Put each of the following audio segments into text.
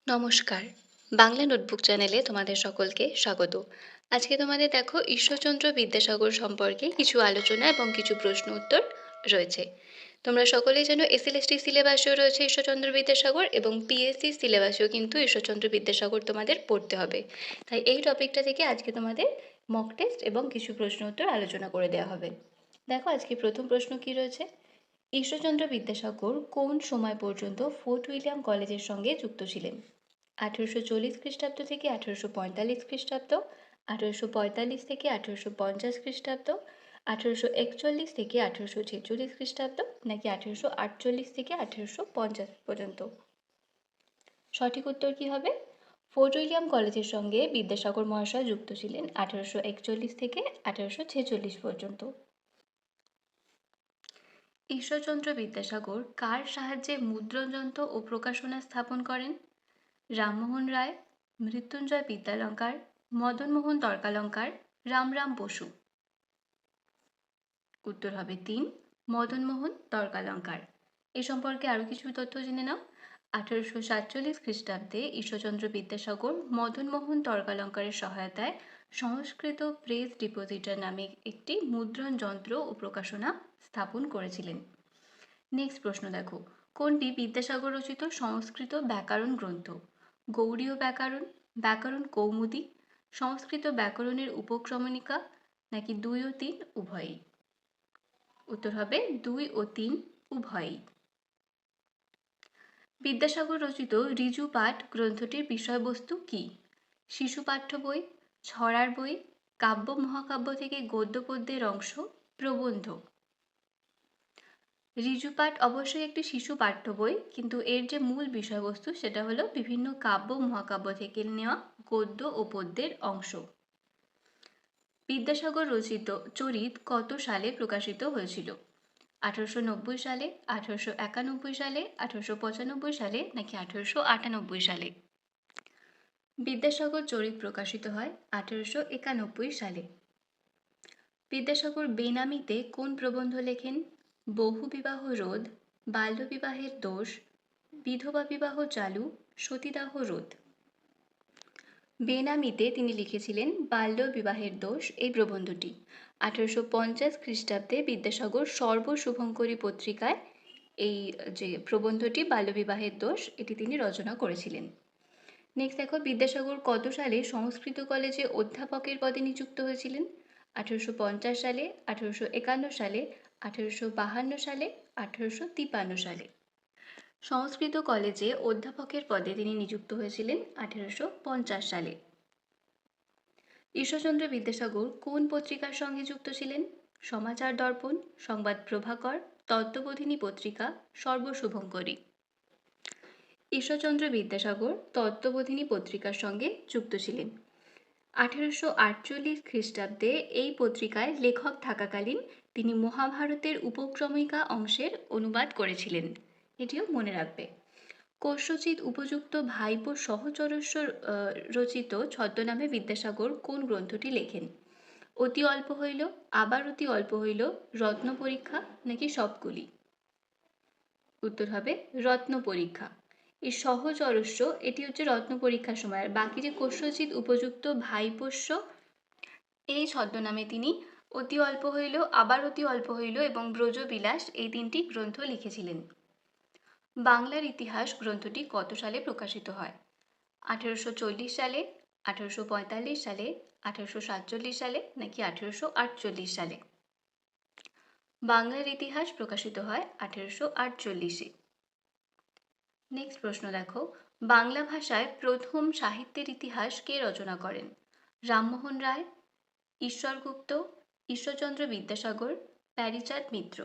নমস্কার। বাংলা নোটবুক চ্যানেলে তোমাদের সকলকে স্বাগত। আজকে তোমাদের দেখো ঈশ্বরচন্দ্র বিদ্যাসাগর সম্পর্কে কিছু আলোচনা এবং কিছু প্রশ্ন উত্তর রয়েছে। তোমরা সকলেই জানো এসএলএসটি সিলেবাসেও রয়েছে ঈশ্বরচন্দ্র বিদ্যাসাগর এবং পিএসসি সিলেবাসেও কিন্তু ঈশ্বরচন্দ্র বিদ্যাসাগর তোমাদের পড়তে হবে। তাই এই টপিকটা থেকে আজকে তোমাদের মক টেস্ট এবং কিছু প্রশ্ন উত্তর আলোচনা করে দেওয়া হবে। দেখো আজকে প্রথম প্রশ্ন কি রয়েছে। ঈশ্বরচন্দ্র বিদ্যাসাগর কোন সময় পর্যন্ত ফোর্ট উইলিয়াম কলেজের সঙ্গে যুক্ত ছিলেন? 1840 খ্রিস্টাব্দ থেকে 1845 খ্রিস্টাব্দ, 1845 থেকে 1850 খ্রিস্টাব্দ, 1841 থেকে 1846 খ্রিস্টাব্দ, নাকি 1848 থেকে 1850 পর্যন্ত? সঠিক উত্তর কি হবে? ফোর্ট উইলিয়াম কলেজের সঙ্গে বিদ্যাসাগর মহাশয় যুক্ত ছিলেন 1841 থেকে 1846 পর্যন্ত। ঈশ্বরচন্দ্র বিদ্যাসাগর কার সাহায্যে মুদ্রণযন্ত্র ও প্রকাশনা স্থাপন করেন? রামমোহন রায়, মৃত্যুঞ্জয় বিদ্যালঙ্কার, মদনমোহন তর্কালঙ্কার, রামরাম বসু। উত্তর হবে 3, মদনমোহন তর্কালঙ্কার। এ সম্পর্কে আরও কিছু তথ্য জেনে নাও। 1847 খ্রিস্টাব্দে ঈশ্বরচন্দ্র বিদ্যাসাগর মদনমোহন তর্কালঙ্কারের সহায়তায় সংস্কৃত প্রেস ডিপোজিটার নামে একটি মুদ্রণ যন্ত্র ও প্রকাশনা স্থাপন করেছিলেন। নেক্সট প্রশ্ন দেখো, কোনটি বিদ্যাসাগর রচিত সংস্কৃত ব্যাকরণ গ্রন্থ? গৌড়ীয় ব্যাকরণ, ব্যাকরণ কৌমুদী, সংস্কৃত ব্যাকরণের উপক্রমণিকা, নাকি 2 ও 3 উভয়ই? উত্তর হবে 2 ও 3 উভয়ই। বিদ্যাসাগর রচিত ঋজু পাঠ গ্রন্থটির বিষয়বস্তু কি? শিশু পাঠ্য বই, ছড়ার বই, কাব্য মহাকাব্য থেকে গদ্য পদ্যের অংশ, প্রবন্ধ। ঋজুপাঠ অবশ্যই একটি শিশু পাঠ্য বই, কিন্তু এর যে মূল বিষয়বস্তু সেটা হলো বিভিন্ন কাব্য মহাকাব্য থেকে নেওয়া গদ্য ও পদ্যের অংশ। বিদ্যাসাগর রচিত চরিত কত সালে প্রকাশিত হয়েছিল? 1890 সালে, 1891 সালে, 1895 সালে, নাকি 1898 সালে? বিদ্যাসাগর চরিত প্রকাশিত হয় 1891 সালে। বিদ্যাসাগর বেনামিতে কোন প্রবন্ধ লেখেন? বহুবিবাহ রোধ, বাল্যবিবাহের দোষ, বিধবা বিবাহ চালু, সতীদাহ রোধ। বেনামিতে তিনি লিখেছিলেন বাল্যবিবাহের দোষ এই প্রবন্ধটি। 1850 খ্রিস্টাব্দে বিদ্যাসাগর সর্বশুভঙ্করী পত্রিকায় এই যে প্রবন্ধটি বাল্যবিবাহের দোষ এটি তিনি রচনা করেছিলেন। নেক্সট দেখো, বিদ্যাসাগর কত সালে সংস্কৃত কলেজে অধ্যাপকের পদে নিযুক্ত হয়েছিলেন? 1850 সালে, 1851 সালে, 1852 সালে, 1853 সালে। সংস্কৃত কলেজে অধ্যাপকের পদে তিনি নিযুক্ত হয়েছিলেন 1850 সালে। ঈশ্বরচন্দ্র বিদ্যাসাগর কোন পত্রিকার সঙ্গে যুক্ত ছিলেন? সমাচার দর্পণ, সংবাদ প্রভাকর, তত্ত্ববোধিনী পত্রিকা, সর্বশুভঙ্করী। ঈশ্বরচন্দ্র বিদ্যাসাগর তত্ত্ববোধিনী পত্রিকার সঙ্গে যুক্ত ছিলেন। 1848 খ্রিস্টাব্দে এই পত্রিকায় লেখক থাকাকালীন তিনি মহাভারতের উপক্রমিকা অংশের অনুবাদ করেছিলেন, এটিও মনে রাখবে। কস্যচিৎ উপযুক্ত ভাইপো সহচরস্য রচিত ছদ্মনামে বিদ্যাসাগর কোন গ্রন্থটি লেখেন? অতি অল্প হইল, আবার অতি অল্প হইল, রত্ন পরীক্ষা, নাকি সবগুলি? উত্তর হবে রত্ন পরীক্ষা। এই সহচরস্য এটি হচ্ছে রত্ন পরীক্ষার সময়, আর বাকি যে কস্যচিৎ উপযুক্ত ভাইপোষ্য এই ছদ্মনামে তিনি অতি অল্প হইল, আবার অতি অল্প হইল এবং ব্রজবিলাস এই 3টি গ্রন্থ লিখেছিলেন। বাংলার ইতিহাস গ্রন্থটি কত সালে প্রকাশিত হয়? 1840 সালে, 1845 সালে, 1847 সালে, নাকি 1848 সালে? বাংলার ইতিহাস প্রকাশিত হয় 1848-এ। নেক্সট প্রশ্ন দেখো, বাংলা ভাষায় প্রথম সাহিত্যের ইতিহাস কে রচনা করেন? রামমোহন রায়, ঈশ্বর গুপ্ত, ঈশ্বরচন্দ্র বিদ্যাসাগর, প্যারীচাঁদ মিত্র।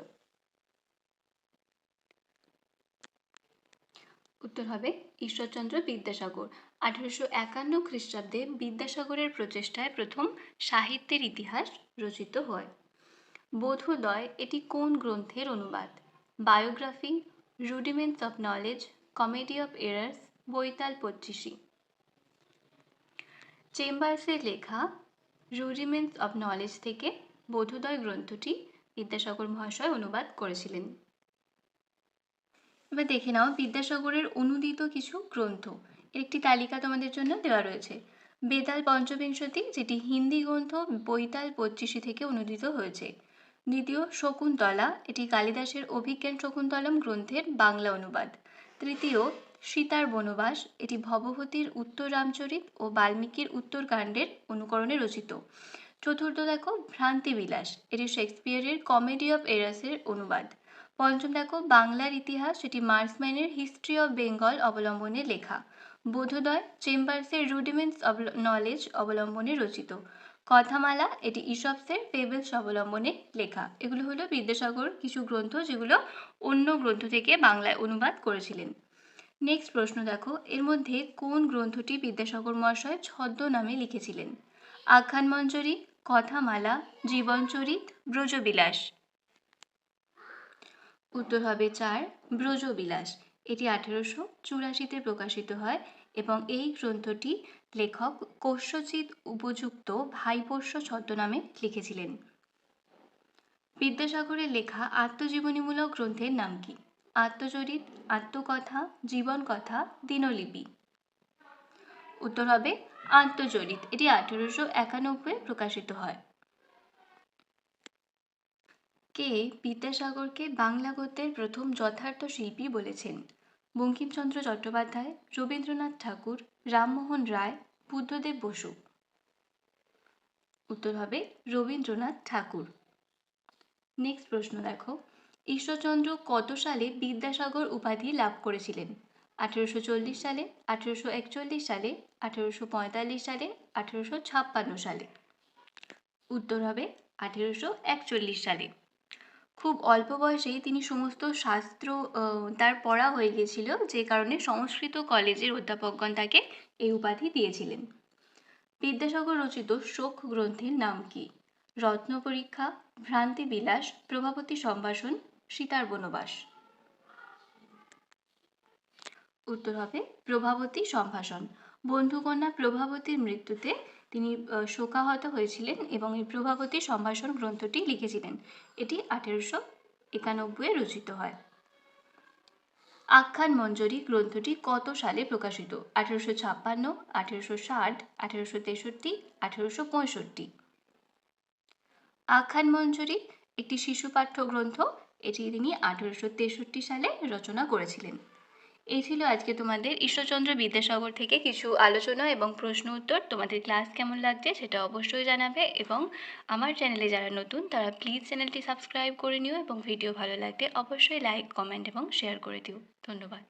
উত্তর হবে ঈশ্বরচন্দ্র বিদ্যাসাগর। 1851 খ্রিস্টাব্দে বিদ্যাসাগরের প্রচেষ্টায় প্রথম সাহিত্যের ইতিহাস রচিত হয়। বোধোদয় এটি কোন গ্রন্থের অনুবাদ? Biography, rudiments of knowledge, comedy of errors, Baital Pachisi. চেম্বার্সের লেখা রুডিমেন্টস অফ নলেজ থেকে বোধোদয় গ্রন্থটি বিদ্যাসাগর মহাশয় অনুবাদ করেছিলেন। এবার দেখে নাও বিদ্যাসাগরের অনুদিত কিছু গ্রন্থ। এর একটি তালিকা তোমাদের জন্য দেওয়া রয়েছে। বেতাল পঞ্চবিংশতি, যেটি হিন্দি গ্রন্থ বৈতাল 25 থেকে অনুদিত হয়েছে। দ্বিতীয়, শকুন্তলা, এটি কালিদাসের অভিজ্ঞান শকুন্তলম গ্রন্থের বাংলা অনুবাদ। তৃতীয়, সীতার বনবাস, এটি ভবভূতির উত্তর রামচরিত ও বাল্মীকির উত্তরকাণ্ডের অনুকরণে রচিত। চতুর্থ দেখো ভ্রান্তিবিলাস, এটি শেক্সপিয়ারের কমেডি অফ এরাসের অনুবাদ। পঞ্চম দেখো বাংলার ইতিহাস, সেটি মার্সম্যানের হিস্ট্রি অফ বেঙ্গল অবলম্বনে লেখা। বোধোদয় চেম্বার্সের রুডিমেন্টস অব নলেজ অবলম্বনে রচিত। কথামালা, এটি ইসপসের ফেবলস অবলম্বনে লেখা। এগুলো হলো বিদ্যাসাগর কিছু গ্রন্থ যেগুলো অন্য গ্রন্থ থেকে বাংলায় অনুবাদ করেছিলেন। নেক্সট প্রশ্ন দেখো, এর মধ্যে কোন গ্রন্থটি বিদ্যাসাগর মহাশয় ছদ্মনামে লিখেছিলেন? আখ্যানমঞ্জরি, কথামালা, জীবনচরিত, ব্রজবিলাস। উত্তর হবে 4, ব্রজবিলাস। এটি 1884-তে প্রকাশিত হয় এবং এই গ্রন্থটি লেখক কস্যচিৎ উপযুক্ত ভাইপোষ্য ছদ্মনামে লিখেছিলেন। বিদ্যাসাগরের লেখা আত্মজীবনীমূলক গ্রন্থের নাম কি? আত্মচরিত, আত্মকথা, জীবনকথা, দিনলিপি। উত্তর হবে আত্মচরিত। এটি 1891 প্রকাশিত হয়। কে বিদ্যাসাগরকে বাংলা গদ্যের প্রথম যথার্থ শিল্পী বলেছেন? বঙ্কিমচন্দ্র চট্টোপাধ্যায়, রবীন্দ্রনাথ ঠাকুর, রামমোহন রায়, বুদ্ধদেব বসু। উত্তর হবে রবীন্দ্রনাথ ঠাকুর। নেক্সট প্রশ্ন দেখো, ঈশ্বরচন্দ্র কত সালে বিদ্যাসাগর উপাধি লাভ করেছিলেন? 1840 সালে, 1841 সালে, 1845 সালে, 1856 সালে। উত্তর হবে 1841 সালে। খুব অল্প বয়সেই তিনি সমস্ত শাস্ত্র তার পড়া হয়ে গিয়েছিল, যে কারণে সংস্কৃত কলেজের অধ্যাপকগণ তাকে এই উপাধি দিয়েছিলেন। বিদ্যাসাগর রচিত শোক গ্রন্থের নাম কি? রত্নপরীক্ষা, ভ্রান্তিবিলাস, প্রভাবতী সম্ভাষণ, সীতার বনবাস। উত্তর হবে প্রভাবতী সম্ভাষণ। বন্ধুকন্যা প্রভাবতীর মৃত্যুতে তিনি শোকাহত হয়েছিলেন এবং এই প্রভাবতী সম্ভাষণ গ্রন্থটি লিখেছিলেন। এটি 1891 রচিত হয়। আখ্যানমঞ্জরি গ্রন্থটি কত সালে প্রকাশিত? 1856, 1860, 1863, 1865। আখ্যানমঞ্জরি একটি শিশু পাঠ্য গ্রন্থ। এটি তিনি 1863 সালে রচনা করেছিলেন। এই ছিল আজকে তোমাদের ঈশ্বরচন্দ্র বিদ্যাসাগর থেকে কিছু আলোচনা এবং প্রশ্ন উত্তর। তোমাদের ক্লাস কেমন লাগছে সেটা অবশ্যই জানাবে এবং আমার চ্যানেলে যারা নতুন তারা প্লিজ চ্যানেলটি সাবস্ক্রাইব করে নিও এবং ভিডিও ভালো লাগলে অবশ্যই লাইক, কমেন্ট এবং শেয়ার করে দিও। ধন্যবাদ।